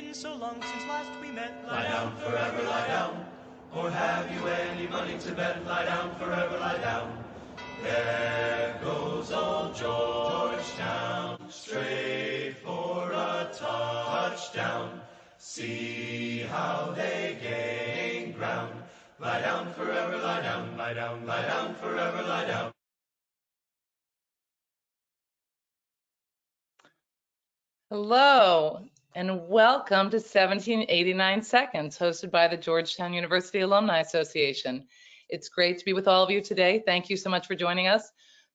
is so long since last we met. Lie down, forever lie down. Or have you any money to bet? Lie down, forever lie down. There goes old Georgetown, straight for a touchdown. See how they gain ground. Lie down, forever lie down. Lie down, lie down, forever lie down. Hello, and welcome to 1789 Seconds, hosted by the Georgetown University Alumni Association. It's great to be with all of you today. Thank you so much for joining us.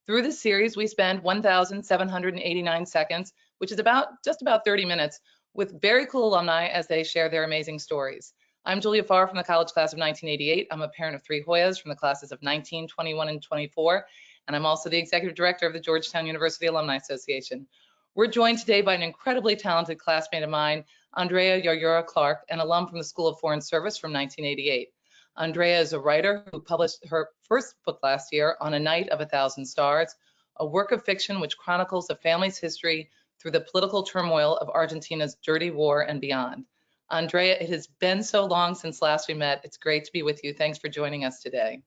Through this series, we spend 1,789 seconds, which is just about 30 minutes, with very cool alumni as they share their amazing stories. I'm Julia Farr from the college class of 1988. I'm a parent of 3 Hoyas from the classes of 19, 21, and 24, and I'm also the executive director of the Georgetown University Alumni Association. We're joined today by an incredibly talented classmate of mine, Andrea Yaryura Clark, an alum from the School of Foreign Service from 1988. Andrea is a writer who published her first book last year, On a Night of 1,000 Stars, a work of fiction which chronicles a family's history through the political turmoil of Argentina's dirty war and beyond. Andrea, it has been so long since last we met. It's great to be with you. Thanks for joining us today.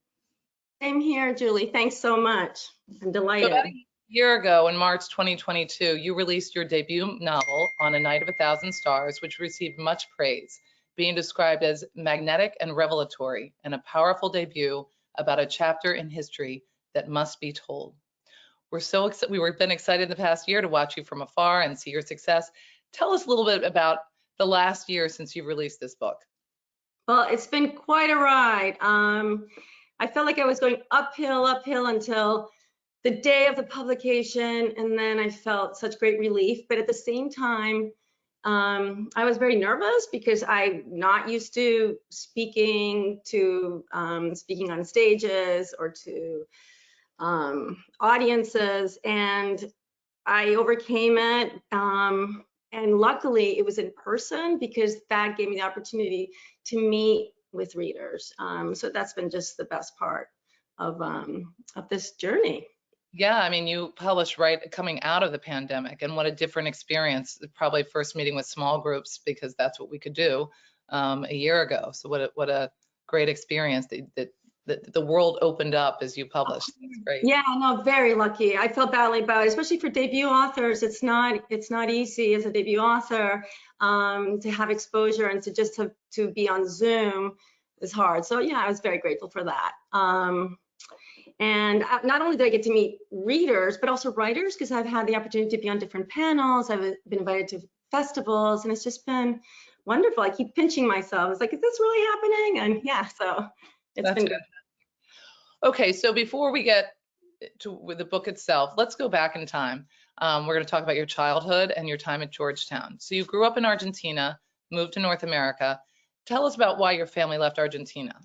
Same here, Julie. Thanks so much. I'm delighted. So, year ago, in March 2022, you released your debut novel, On a Night of 1,000 Stars, which received much praise, being described as magnetic and revelatory, and a powerful debut about a chapter in history that must be told. We've been excited the past year to watch you from afar and see your success. Tell us a little bit about the last year since you released this book. Well, it's been quite a ride. I felt like I was going uphill until the day of the publication, and then I felt such great relief. But at the same time, I was very nervous because I'm not used to speaking on stages or to audiences, and I overcame it. And luckily, it was in person because that gave me the opportunity to meet with readers. So that's been just the best part of this journey. Yeah, I mean, you published right coming out of the pandemic, and what a different experience. Probably first meeting with small groups because that's what we could do a year ago. So what a great experience that the world opened up as you published. That's great. Yeah, no, very lucky. I feel badly about it, especially for debut authors. It's not easy as a debut author to have exposure, and to be on Zoom is hard. So yeah, I was very grateful for that. And not only did I get to meet readers, but also writers, because I've had the opportunity to be on different panels. I've been invited to festivals, and it's just been wonderful. I keep pinching myself. It's like, is this really happening? And yeah, so it's been good. Okay, so before we get with the book itself, let's go back in time. We're going to talk about your childhood and your time at Georgetown. So you grew up in Argentina, moved to North America. Tell us about why your family left Argentina.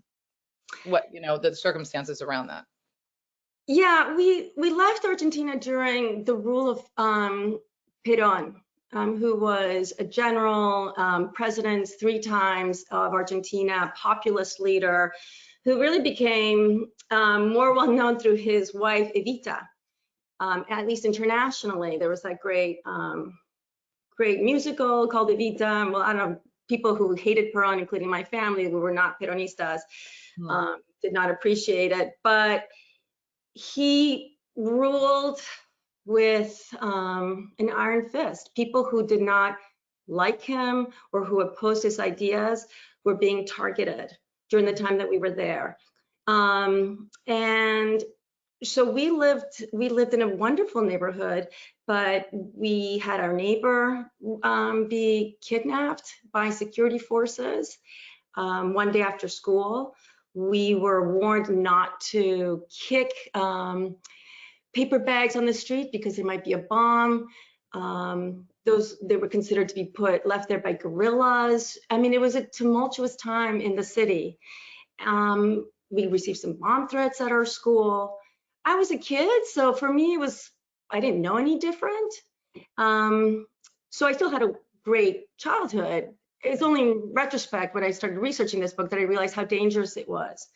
What, the circumstances around that. Yeah, we left Argentina during the rule of Perón, who was a general, president 3 times of Argentina, populist leader, who really became more well known through his wife Evita, at least internationally. There was that great musical called Evita. Well, I don't know, people who hated Perón, including my family, who were not Peronistas, did not appreciate it. But he ruled with an iron fist. People who did not like him or who opposed his ideas were being targeted during the time that we were there. And so we lived in a wonderful neighborhood, but we had our neighbor be kidnapped by security forces one day after school. We were warned not to kick paper bags on the street because there might be a bomb. They were considered to be left there by guerrillas. I mean, it was a tumultuous time in the city. We received some bomb threats at our school. I was a kid, so for me, I didn't know any different. So I still had a great childhood. It's only in retrospect when I started researching this book that I realized how dangerous it was.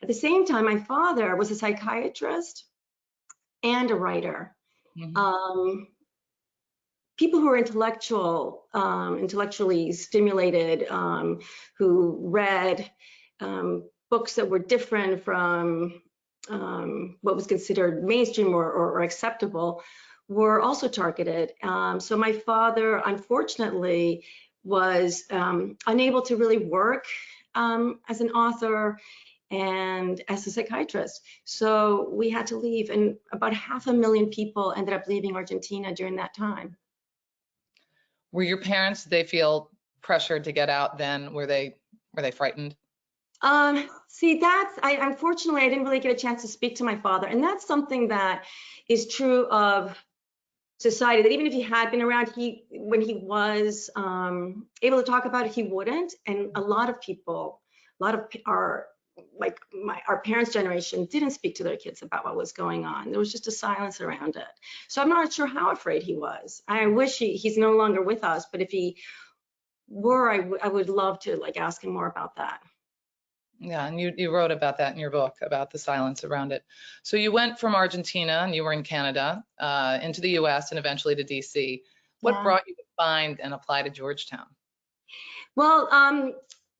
At the same time, my father was a psychiatrist and a writer. Mm-hmm. people who are intellectually stimulated, who read books that were different from what was considered mainstream or acceptable, were also targeted. So my father, unfortunately, was unable to really work as an author and as a psychiatrist. So we had to leave, and about 500,000 people ended up leaving Argentina during that time. Were your parents, did they feel pressured to get out then? Were they frightened? See, unfortunately, I didn't really get a chance to speak to my father, and that's something that is true of society, that even if he had been around, when he was able to talk about it, he wouldn't. And a lot of our parents' generation didn't speak to their kids about what was going on. There was just a silence around it. So I'm not sure how afraid he was. I wish he's no longer with us, but if he were, I would love to ask him more about that. Yeah, and you wrote about that in your book, about the silence around it. So you went from Argentina, and you were in Canada, into the US and eventually to DC. What brought you to find and apply to Georgetown? Well,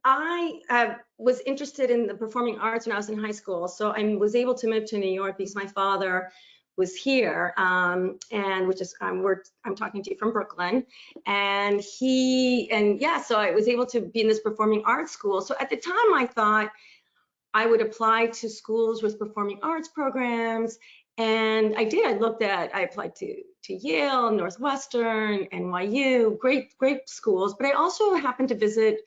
I was interested in the performing arts when I was in high school. So I was able to move to New York because my father was here, and I'm talking to you from Brooklyn, and so I was able to be in this performing arts school. So at the time I thought I would apply to schools with performing arts programs, and I did. I applied to Yale, Northwestern, NYU, great schools, but I also happened to visit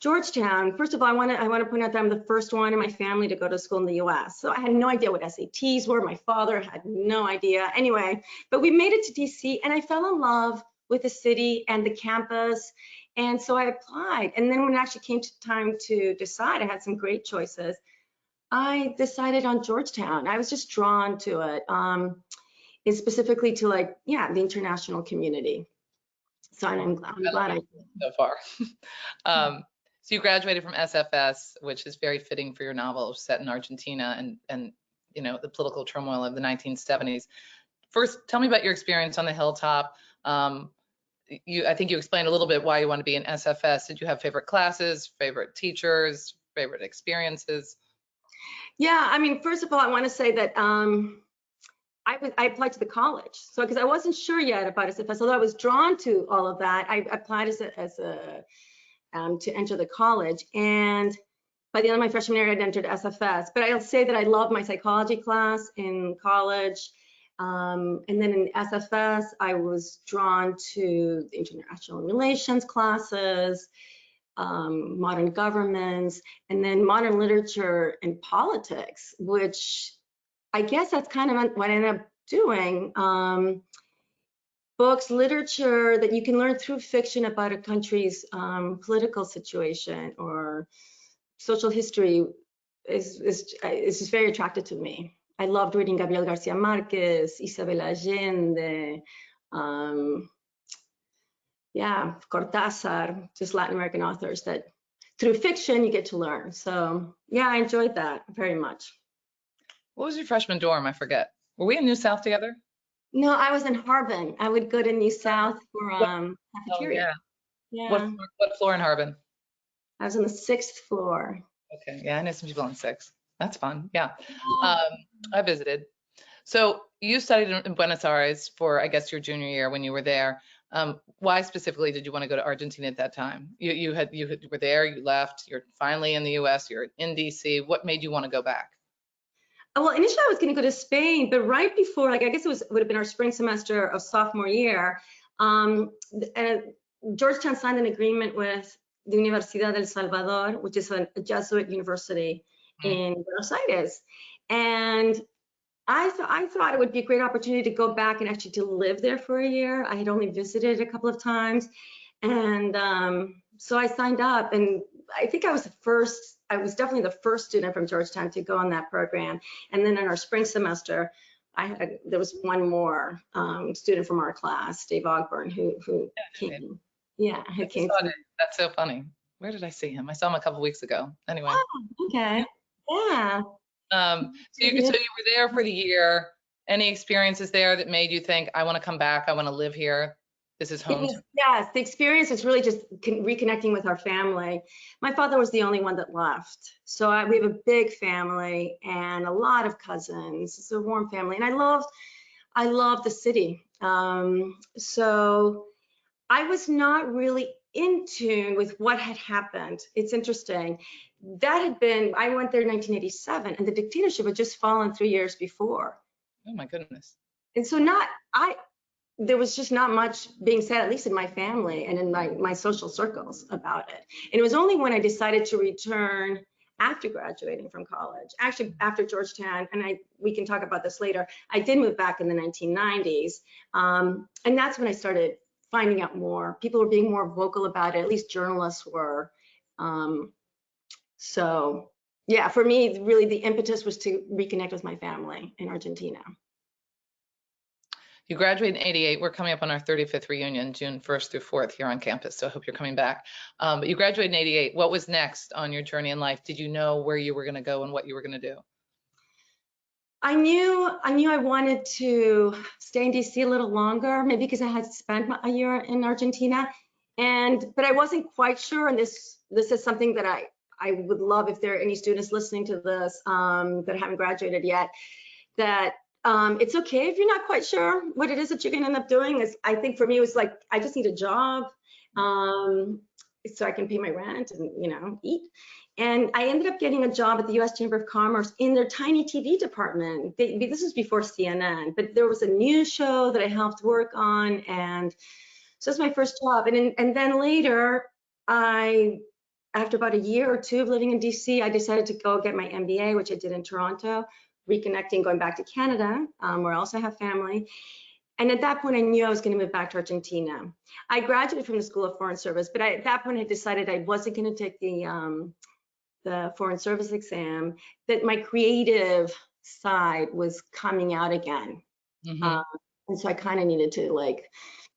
Georgetown. First of all, I want to point out that I'm the first one in my family to go to school in the US. So I had no idea what SATs were. My father had no idea. Anyway, but we made it to DC, and I fell in love with the city and the campus. And so I applied. And then when it actually came to time to decide, I had some great choices. I decided on Georgetown. I was just drawn to it, and specifically to the international community. So I'm glad I did. So far. So you graduated from SFS, which is very fitting for your novel set in Argentina and the political turmoil of the 1970s. First, tell me about your experience on the hilltop. I think you explained a little bit why you want to be in SFS. Did you have favorite classes, favorite teachers, favorite experiences? Yeah, I mean, first of all, I want to say that I applied to the college. So because I wasn't sure yet about SFS, although I was drawn to all of that, I applied to enter the college. And by the end of my freshman year, I'd entered SFS. But I'll say that I loved my psychology class in college. And then in SFS, I was drawn to the international relations classes, modern governments, and then modern literature and politics, which I guess that's kind of what I ended up doing. Books, literature that you can learn through fiction about a country's political situation or social history is just very attractive to me. I loved reading Gabriel Garcia Marquez, Isabel Allende, Cortázar, just Latin American authors that through fiction you get to learn. So yeah, I enjoyed that very much. What was your freshman dorm? I forget. Were we in New South together? No, I was in Harbin. I would go to New South for cafeteria. Oh, yeah. What floor in Harbin? I was on the 6th floor. Okay, yeah, I know some people on 6th. That's fun, yeah. I visited. So you studied in Buenos Aires for, I guess, your junior year when you were there. Why specifically did you want to go to Argentina at that time? You were there, you left, you're finally in the US, you're in DC. What made you want to go back? Well, initially I was going to go to Spain, but right before, I guess would have been our spring semester of sophomore year, Georgetown signed an agreement with the Universidad del Salvador, which is a Jesuit university in Buenos Aires. And I thought it would be a great opportunity to go back and actually to live there for a year. I had only visited a couple of times. And so I signed up, and I think I was definitely the first student from Georgetown to go on that program. And then in our spring semester, there was one more student from our class, Dave Ogburn, who came. Yeah, who came. That's so funny. Where did I see him? I saw him a couple weeks ago. Anyway. Oh, okay. Yeah. So you were there for the year. Any experiences there that made you think, I want to come back, I want to live here? This is home. Yes, the experience is really just reconnecting with our family. My father was the only one that left. So we have a big family and a lot of cousins. It's a warm family. And I love the city. So I was not really in tune with what had happened. It's interesting. I went there in 1987 and the dictatorship had just fallen 3 years before. Oh my goodness. And so there was just not much being said, at least in my family and in my social circles about it. And it was only when I decided to return after graduating from college, actually after Georgetown, and we can talk about this later, I did move back in the 1990s. And that's when I started finding out more. People were being more vocal about it, at least journalists were. So yeah, for me, really the impetus was to reconnect with my family in Argentina. You graduated in '88. We're coming up on our 35th reunion, June 1st through 4th here on campus. So I hope you're coming back. But you graduated in '88. What was next on your journey in life? Did you know where you were going to go and what you were going to do? I knew I wanted to stay in DC a little longer, maybe because I had spent a year in Argentina, but I wasn't quite sure. And this is something that I would love if there are any students listening to this that haven't graduated yet, that it's okay if you're not quite sure what it is that you're going to end up doing. I think for me, it was like, I just need a job so I can pay my rent and, eat. And I ended up getting a job at the US Chamber of Commerce in their tiny TV department. This was before CNN, but there was a news show that I helped work on. And so it's my first job. And then later, after about a year or two of living in DC, I decided to go get my MBA, which I did in Toronto, reconnecting, going back to Canada, where I also have family. And at that point, I knew I was going to move back to Argentina. I graduated from the School of Foreign Service, but at that point, I decided I wasn't going to take the Foreign Service exam, that my creative side was coming out again. Mm-hmm. And so I kind of needed to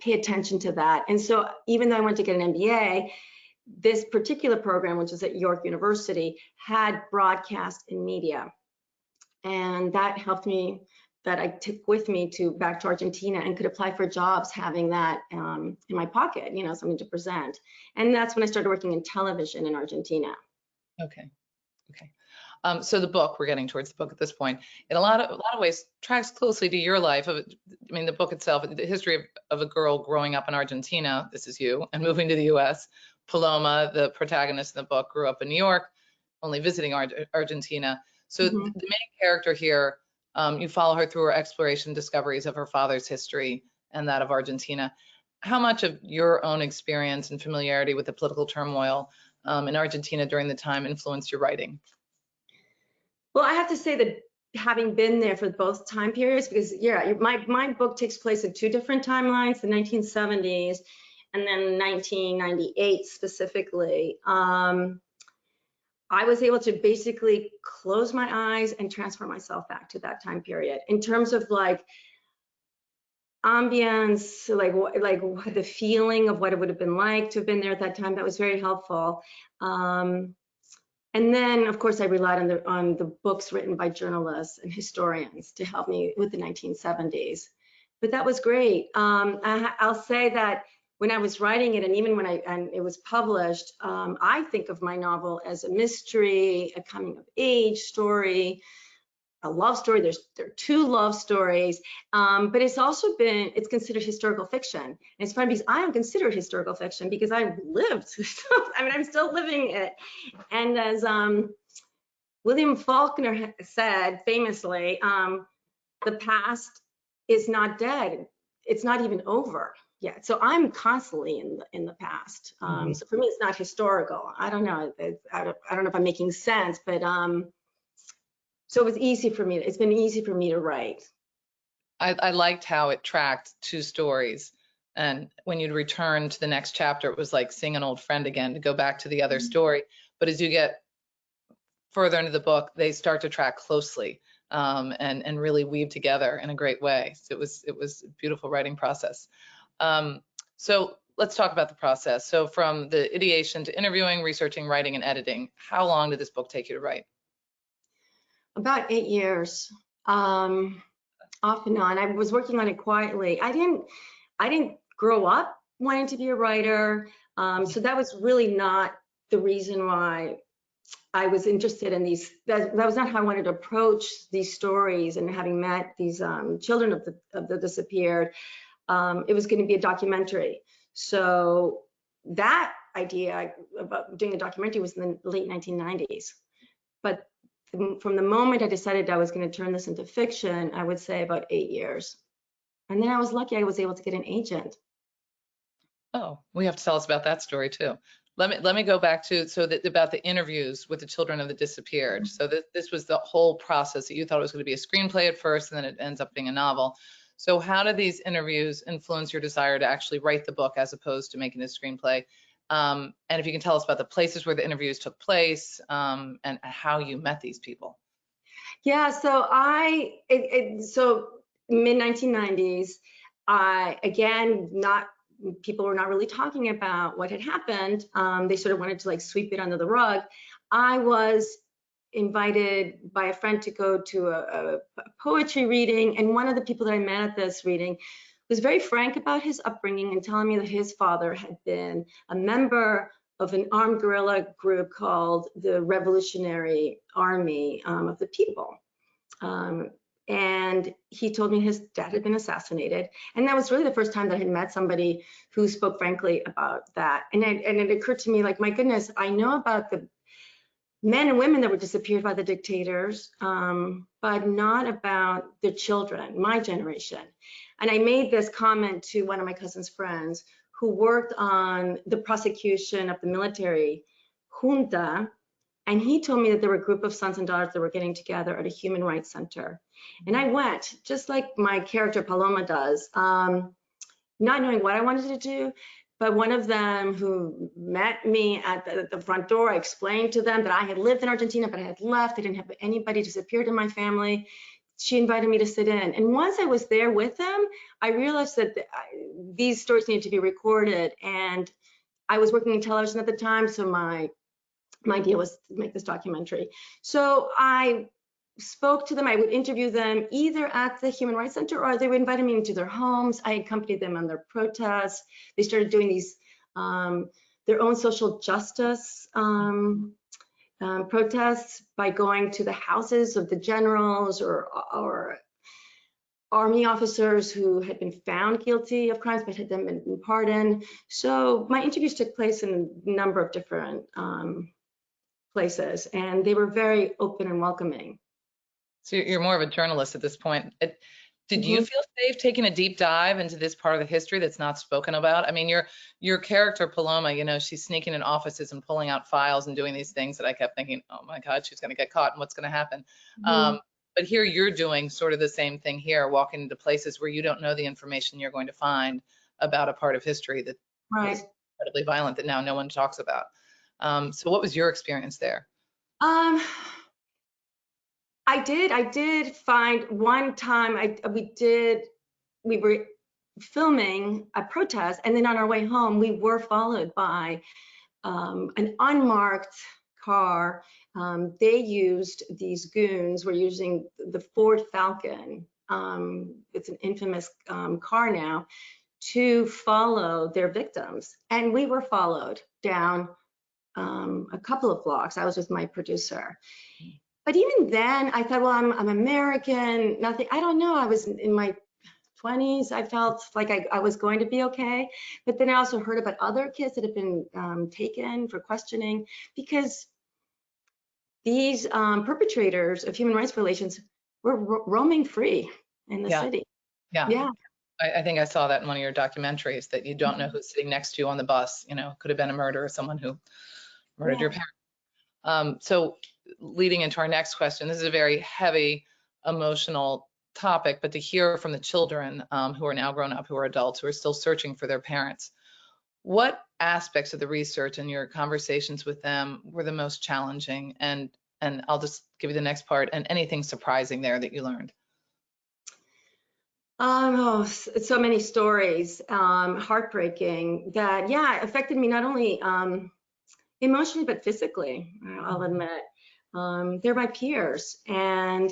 pay attention to that. And so even though I went to get an MBA, this particular program, which is at York University, had broadcast and media. And that helped me, that I took with me back to Argentina and could apply for jobs having that in my pocket, something to present. And that's when I started working in television in Argentina. Okay. So the book, we're getting towards the book at this point, in a lot of ways tracks closely to your life. The book itself, the history of a girl growing up in Argentina, this is you, and moving to the US. Paloma, the protagonist in the book, grew up in New York, only visiting Argentina. So the main character here, you follow her through her exploration, discoveries of her father's history and that of Argentina. How much of your own experience and familiarity with the political turmoil in Argentina during the time influenced your writing? Well, I have to say that having been there for both time periods, because my book takes place in two different timelines, the 1970s and then 1998 specifically. I was able to basically close my eyes and transfer myself back to that time period in terms of ambience, like the feeling of what it would have been like to have been there at that time. That was very helpful. And then, of course, I relied on the books written by journalists and historians to help me with the 1970s. But that was great. I'll say that when I was writing it, and even when it was published, I think of my novel as a mystery, a coming of age story, a love story. There are two love stories, but it's considered historical fiction. And it's funny because I don't consider it historical fiction because I lived. I'm still living it. And as William Faulkner said famously, the past is not dead. It's not even over yet. So I'm constantly in the past. So for me, it's not historical. I don't know. I don't know if I'm making sense, but so it was easy for me. It's been easy for me to write. I liked how it tracked two stories. And when you'd return to the next chapter, it was like seeing an old friend again to go back to the other story. But as you get further into the book, they start to track closely and really weave together in a great way. So it was a beautiful writing process. So let's talk about the process. So from the ideation to interviewing, researching, writing, and editing, how long did this book take you to write? About 8 years, off and on. I was working on it quietly. I didn't grow up wanting to be a writer. So that was really not the reason why I was interested in these. That was not how I wanted to approach these stories. And having met these children of the disappeared, it was going to be a documentary. So that idea about doing a documentary was in the late 1990s. But from the moment I decided I was going to turn this into fiction, I would say about 8 years. And then I was lucky I was able to get an agent. Oh, we have to tell us about that story too. Let me go back to about the interviews with the children of the disappeared. So this was the whole process that you thought it was going to be a screenplay at first, and then it ends up being a novel. So how did these interviews influence your desire to actually write the book as opposed to making a screenplay? And if you can tell us about the places where the interviews took place, and how you met these people. Yeah, so so mid 1990s, people were not really talking about what had happened. They sort of wanted to like sweep it under the rug. I was invited by a friend to go to a poetry reading, and one of the people that I met at this reading was very frank about his upbringing and telling me that his father had been a member of an armed guerrilla group called the Revolutionary Army of the People. And he told me his dad had been assassinated. And that was really the first time that I had met somebody who spoke frankly about that. And it occurred to me, like, my goodness, I know about the men and women that were disappeared by the dictators, but not about the children, my generation. And I made this comment to one of my cousin's friends who worked on the prosecution of the military junta. And he told me that there were a group of sons and daughters that were getting together at a human rights center. And I went, just like my character Paloma does, not knowing what I wanted to do. But one of them who met me at the front door, I explained to them that I had lived in Argentina, but I had left. I didn't have anybody disappeared in my family. She invited me to sit in. And once I was there with them, I realized that these stories needed to be recorded. And I was working in television at the time, so my idea was to make this documentary. So I spoke to them. I would interview them either at the Human Rights Center, or they would invite me into their homes. I accompanied them on their protests. They started doing these their own social justice protests by going to the houses of the generals or army officers who had been found guilty of crimes but had then been pardoned. So my interviews took place in a number of different places, and they were very open and welcoming. So you're more of a journalist at this point. Did you feel safe taking a deep dive into this part of the history that's not spoken about? I mean, your character Paloma, you know, she's sneaking in offices and pulling out files and doing these things that I kept thinking, oh my God, she's going to get caught and what's going to happen. But here you're doing sort of the same thing here, walking into places where you don't know the information you're going to find about a part of history that was incredibly violent that now no one talks about. So what was your experience there? I did find one time we were filming a protest, and then on our way home we were followed by an unmarked car. They used, these goons were using the Ford Falcon, it's an infamous car now, to follow their victims. And we were followed down a couple of blocks. I was with my producer. But even then, I thought, well, I'm American, nothing, I don't know. I was in my 20s. I felt like I was going to be okay. But then I also heard about other kids that had been taken for questioning, because these perpetrators of human rights violations were roaming free in the city. Yeah. I think I saw that in one of your documentaries, that you don't know who's sitting next to you on the bus. You know, could have been a murderer, someone who murdered your parents. So leading into our next question, this is a very heavy, emotional topic, but to hear from the children who are now grown up, who are adults, who are still searching for their parents, what aspects of the research and your conversations with them were the most challenging? And I'll just give you the next part, and anything surprising there that you learned? Oh, so many stories, heartbreaking, that, affected me not only emotionally, but physically, I'll admit. They're my peers. And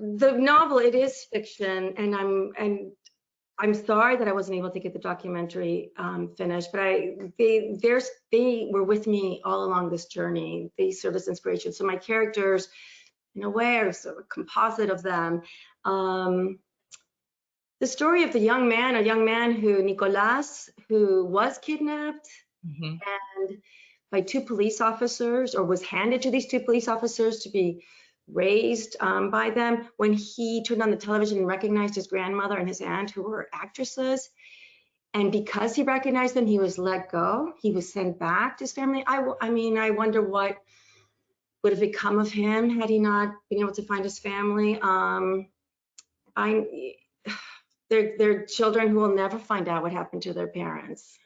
the novel, it is fiction, and I'm sorry that I wasn't able to get the documentary finished, but they were with me all along this journey. They served as inspiration. So my characters, in a way, are sort of a composite of them. The story of a young man who, Nicolas, who was kidnapped and by two police officers, or was handed to these two police officers to be raised by them. When he turned on the television and recognized his grandmother and his aunt, who were actresses, and because he recognized them, he was let go. He was sent back to his family. I mean, I wonder what would have become of him had he not been able to find his family. They're children who will never find out what happened to their parents.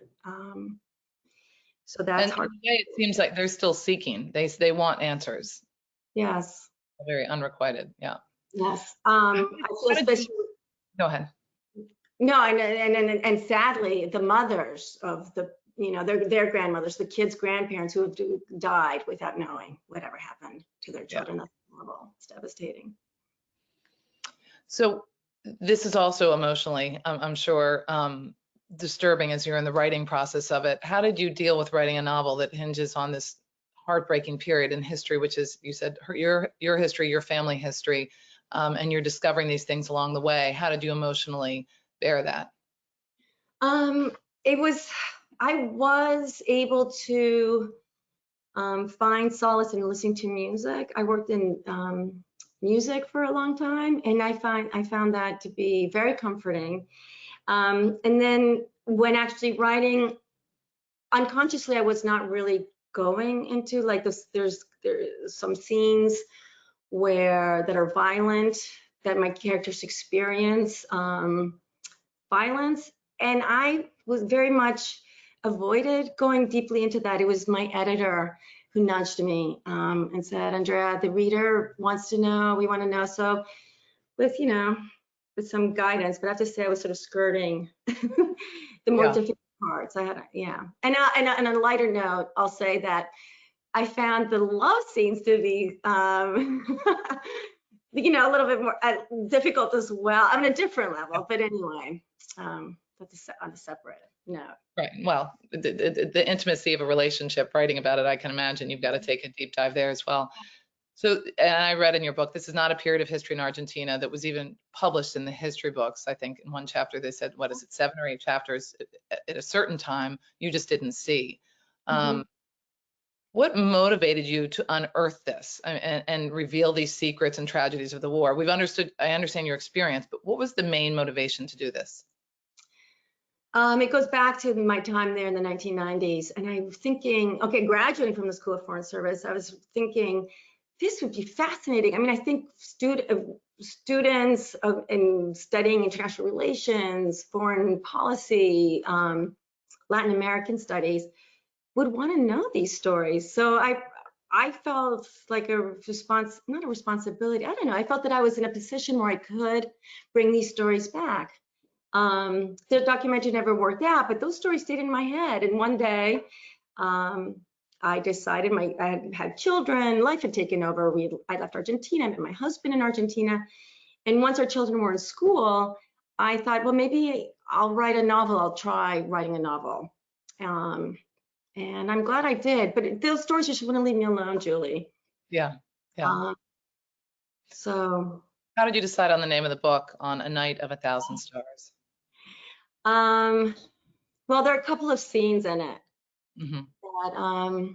So that's hard. In a way, it seems like they're still seeking. They want answers. Yes. Very unrequited. Yeah. Yes. I feel especially. Go ahead. No, and sadly, the mothers of the, their grandmothers, the kids' grandparents who have died without knowing whatever happened to their children. That's horrible. It's devastating. So this is also emotionally, I'm sure, disturbing as you're in the writing process of it. How did you deal with writing a novel that hinges on this heartbreaking period in history, which is, you said, your history, your family history, and you're discovering these things along the way? How did you emotionally bear that? I was able to find solace in listening to music. I worked in music for a long time, and I found that to be very comforting. And then when actually writing, unconsciously, I was not really going into like this. There's some scenes that are violent, that my characters experience violence, and I was very much avoided going deeply into that. It was my editor who nudged me and said, Andrea, the reader wants to know, we want to know. So with some guidance, but I have to say I was sort of skirting the more difficult parts. And on a lighter note, I'll say that I found the love scenes to be a little bit more difficult as well, on a different level. But anyway, that's on a separate note. Right. Well, the intimacy of a relationship, writing about it, I can imagine you've got to take a deep dive there as well. So, and I read in your book, this is not a period of history in Argentina that was even published in the history books. I think in one chapter they said, 7 or 8 chapters at a certain time you just didn't see. What motivated you to unearth this and reveal these secrets and tragedies of the war? I understand your experience, but what was the main motivation to do this? It goes back to my time there in the 1990s, and I'm thinking, okay, graduating from the School of Foreign Service, I was thinking this would be fascinating. I mean, I think students in studying international relations, foreign policy, Latin American studies would want to know these stories. So I felt like not a responsibility, I don't know. I felt that I was in a position where I could bring these stories back. The documentary never worked out, but those stories stayed in my head. And one day, I decided I had children, life had taken over. I left Argentina, I met my husband in Argentina. And once our children were in school, I thought, well, maybe I'll write a novel. I'll try writing a novel. And I'm glad I did, but those stories just wouldn't leave me alone, Julie. Yeah. So. How did you decide on the name of the book, On a Night of 1,000 Stars? Well, there are a couple of scenes in it that,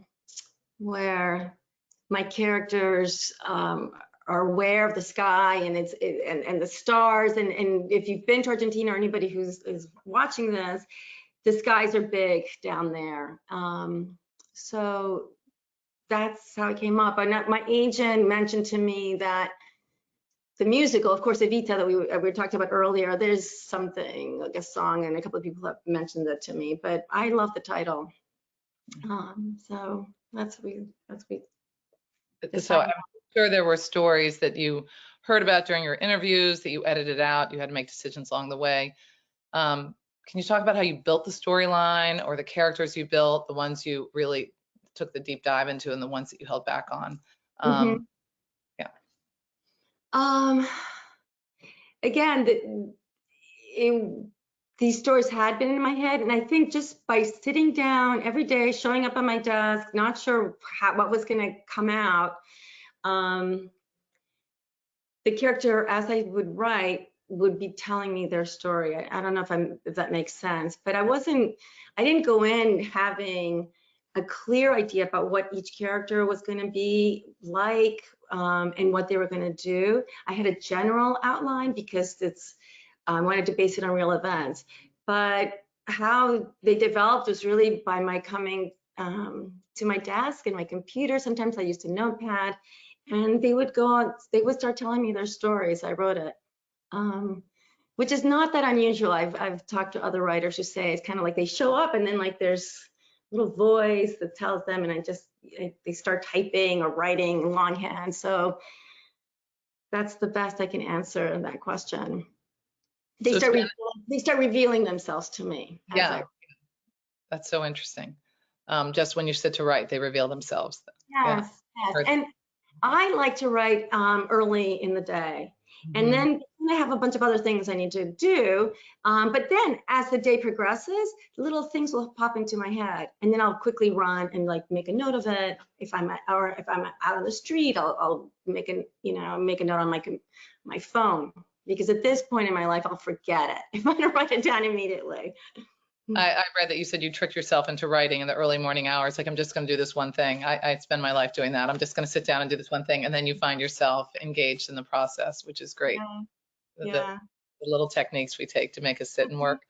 where my characters are aware of the sky and and the stars. And if you've been to Argentina, or anybody who's watching this, the skies are big down there. So that's how it came up. And my agent mentioned to me that the musical, of course, Evita, that we talked about earlier, there's something like a song, and a couple of people have mentioned that to me, but I love the title. So that's we. So I'm sure there were stories that you heard about during your interviews that you edited out. You had to make decisions along the way. Can you talk about how you built the storyline, or the characters you built, the ones you really took the deep dive into, and the ones that you held back on? Again, these stories had been in my head, and I think just by sitting down every day, showing up on my desk, not sure what was going to come out, the character, as I would write, would be telling me their story. I don't know if that makes sense, but I didn't go in having a clear idea about what each character was going to be like, and what they were going to do. I had a general outline because I wanted to base it on real events, but how they developed was really by my coming to my desk and my computer. Sometimes I used a notepad, and they would start telling me their stories. I wrote it, which is not that unusual. I've talked to other writers who say it's kind of like they show up and then like there's a little voice that tells them, and they start typing or writing longhand. So that's the best I can answer that question. They start revealing themselves to me. Yeah, that's so interesting. Just when you sit to write, they reveal themselves. Yes, yes. And I like to write early in the day, and then I have a bunch of other things I need to do. But then as the day progresses, little things will pop into my head, and then I'll quickly run and like make a note of it. If I'm out on the street, I'll make a note on my phone, because at this point in my life, I'll forget it if I don't write it down immediately. I read that you said you tricked yourself into writing in the early morning hours. Like, I'm just going to do this one thing. I spend my life doing that. I'm just going to sit down and do this one thing. And then you find yourself engaged in the process, which is great. Yeah. The little techniques we take to make us sit and work.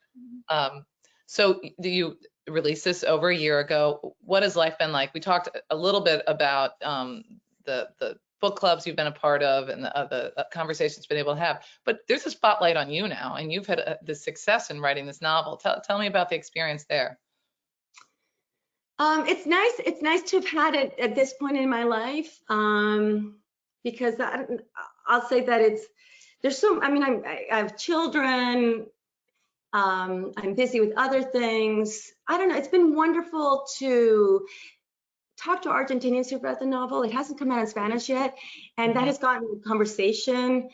So do you release this over a year ago? What has life been like? We talked a little bit about the book clubs you've been a part of and the conversations you've been able to have, but there's a spotlight on you now, and you've had the success in writing this novel. Tell me about the experience there. It's nice. It's nice to have had it at this point in my life, because I'll say that I have children. I'm busy with other things. I don't know. It's been wonderful to talk to Argentinians who've read the novel. It hasn't come out in Spanish yet, and that has gotten a conversation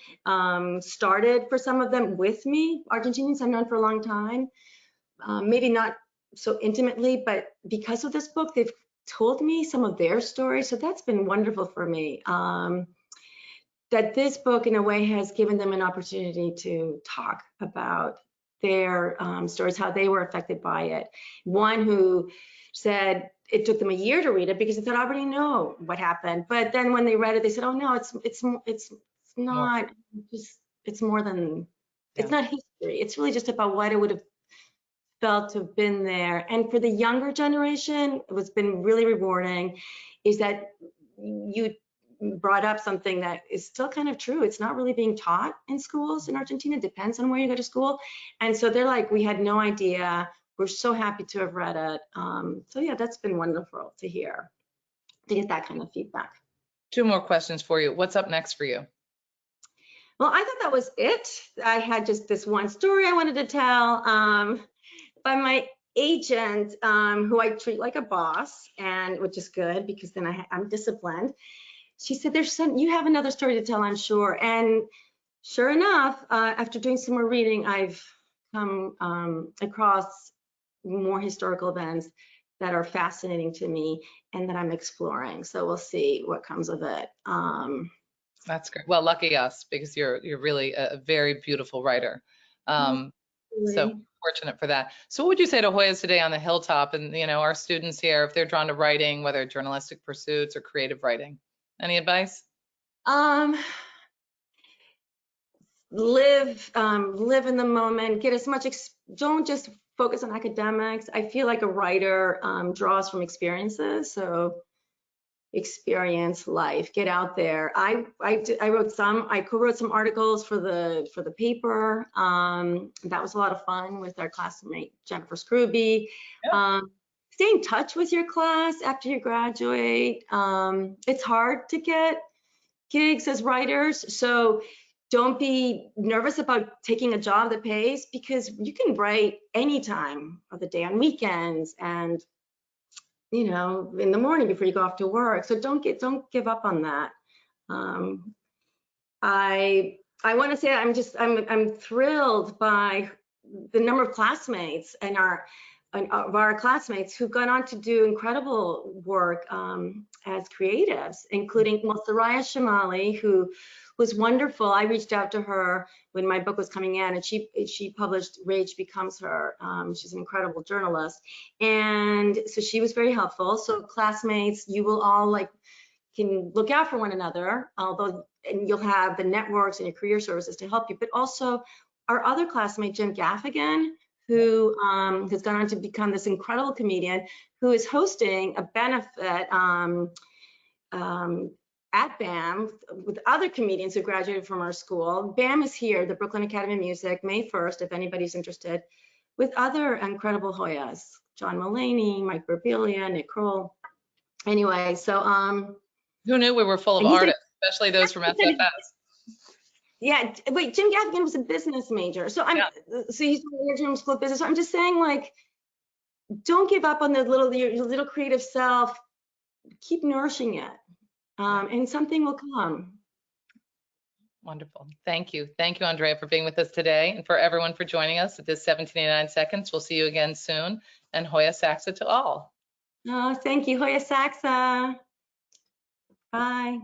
started for some of them with me. Argentinians I've known for a long time, maybe not so intimately, but because of this book, they've told me some of their stories. So that's been wonderful for me. That this book, in a way, has given them an opportunity to talk about their stories, how they were affected by it. One who said it took them a year to read it because they thought, I already know what happened. But then when they read it, they said, oh no, it's not, it's more than, it's not history. It's really just about what it would have felt to have been there. And for the younger generation, what's been really rewarding is that you brought up something that is still kind of true. It's not really being taught in schools in Argentina. It depends on where you go to school. And so they're like, we had no idea. We're so happy to have read it. So yeah, that's been wonderful to hear, to get that kind of feedback. 2 more questions for you. What's up next for you? Well, I thought that was it. I had just this one story I wanted to tell by my agent, who I treat like a boss, and which is good because then I'm disciplined. She said, you have another story to tell, I'm sure. And sure enough, after doing some more reading, I've come across more historical events that are fascinating to me and that I'm exploring. So we'll see what comes of it. That's great. Well, lucky us, because you're really a very beautiful writer. So fortunate for that. So what would you say to Hoyas today on the hilltop, and our students here, if they're drawn to writing, whether journalistic pursuits or creative writing? Any advice? Live in the moment. Get as much. Don't just focus on academics. I feel like a writer draws from experiences. So experience life. Get out there. I co-wrote some articles for the paper. That was a lot of fun with our classmate Jennifer Scrooby. Yeah. Stay in touch with your class after you graduate. It's hard to get gigs as writers, so don't be nervous about taking a job that pays, because you can write any time of the day, on weekends, and in the morning before you go off to work. So don't give up on that. I want to say I'm thrilled by the number of classmates and our classmates who've gone on to do incredible work as creatives, including Soraya Shamali, who was wonderful. I reached out to her when my book was coming in, and she published Rage Becomes Her. She's an incredible journalist, and so she was very helpful. So classmates, you will all can look out for one another, and you'll have the networks and your career services to help you. But also our other classmate, Jim Gaffigan, who has gone on to become this incredible comedian, who is hosting a benefit at BAM with other comedians who graduated from our school. BAM is here, the Brooklyn Academy of Music, May 1st, if anybody's interested, with other incredible Hoyas, John Mulaney, Mike Birbilia, Nick Kroll. Anyway, so who knew we were full of artists, especially those from SFS? Yeah, wait, Jim Gaffigan was a business major. So so he's in school of business. So I'm just saying, don't give up on your little creative self. Keep nourishing it, and something will come. Wonderful. Thank you. Thank you, Andrea, for being with us today, and for everyone for joining us at this 1789 seconds. We'll see you again soon, and Hoya Saxa to all. Oh, thank you, Hoya Saxa. Bye.